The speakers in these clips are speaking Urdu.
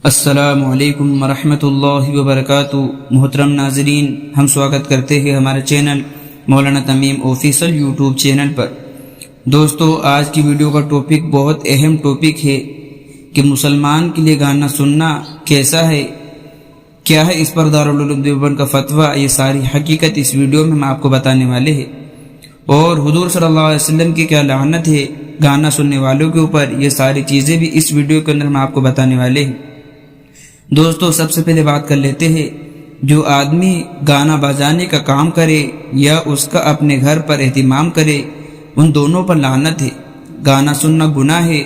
السلام علیکم ورحمۃ اللہ وبرکاتہ۔ محترم ناظرین، ہم سواگت کرتے ہیں ہمارے چینل مولانا تمیم آفیشل یوٹیوب چینل پر۔ دوستو، آج کی ویڈیو کا ٹاپک بہت اہم ٹاپک ہے کہ مسلمان کے لیے گانا سننا کیسا ہے، کیا ہے اس پر دارالعلوم دیوبند کا فتویٰ۔ یہ ساری حقیقت اس ویڈیو میں ہم آپ کو بتانے والے ہیں، اور حضور صلی اللہ علیہ وسلم کی کیا لعنت ہے گانا سننے والوں کے اوپر، یہ ساری چیزیں بھی اس ویڈیو کے اندر ہم آپ کو بتانے والے ہیں۔ دوستو، سب سے پہلے بات کر لیتے ہیں، جو آدمی گانا بجانے کا کام کرے یا اس کا اپنے گھر پر اہتمام کرے، ان دونوں پر لعنت ہے۔ گانا سننا گناہ ہے،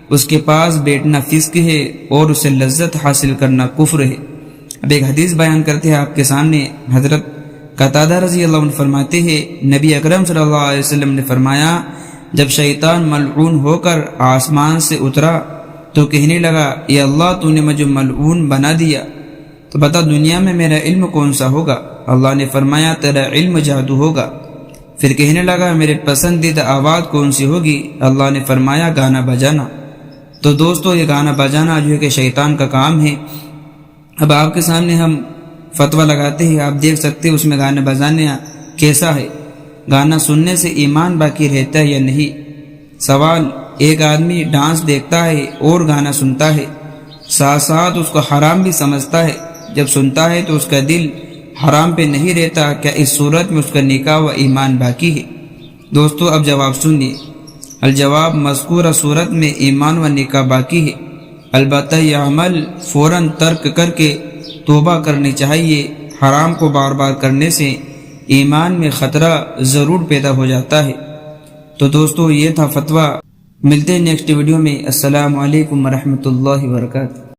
اس کے پاس بیٹھنا فسق ہے، اور اسے لذت حاصل کرنا کفر ہے۔ اب ایک حدیث بیان کرتے ہیں آپ کے سامنے۔ حضرت قتادہ رضی اللہ عنہ فرماتے ہیں، نبی اکرم صلی اللہ علیہ وسلم نے فرمایا، جب شیطان ملعون ہو کر آسمان سے اترا تو کہنے لگا، اے اللہ، تو نے مجھے ملعون بنا دیا، تو بتا دنیا میں میرا علم کون سا ہوگا؟ اللہ نے فرمایا، تیرا علم جادو ہوگا۔ پھر کہنے لگا، میرے پسندیدہ آواز کون سی ہوگی؟ اللہ نے فرمایا، گانا بجانا۔ تو دوستو، یہ گانا بجانا جو ہے کہ شیطان کا کام ہے۔ اب آپ کے سامنے ہم فتویٰ لگاتے ہیں، آپ دیکھ سکتے ہیں اس میں گانا بجانا کیسا ہے۔ گانا سننے سے ایمان باقی رہتا ہے یا نہیں؟ سوال، ایک آدمی ڈانس دیکھتا ہے اور گانا سنتا ہے، ساتھ ساتھ اس کو حرام بھی سمجھتا ہے، جب سنتا ہے تو اس کا دل حرام پہ نہیں رہتا، کیا اس صورت میں اس کا نکاح و ایمان باقی ہے؟ دوستو، اب جواب سنیے۔ الجواب، مذکورہ صورت میں ایمان و نکاح باقی ہے، البتہ یہ عمل فوراً ترک کر کے توبہ کرنی چاہیے۔ حرام کو بار بار کرنے سے ایمان میں خطرہ ضرور پیدا ہو جاتا ہے۔ تو دوستو، یہ تھا فتویٰ۔ ملتے ہیں نیکسٹ ویڈیو میں۔ السلام علیکم ورحمۃ اللہ وبرکاتہ۔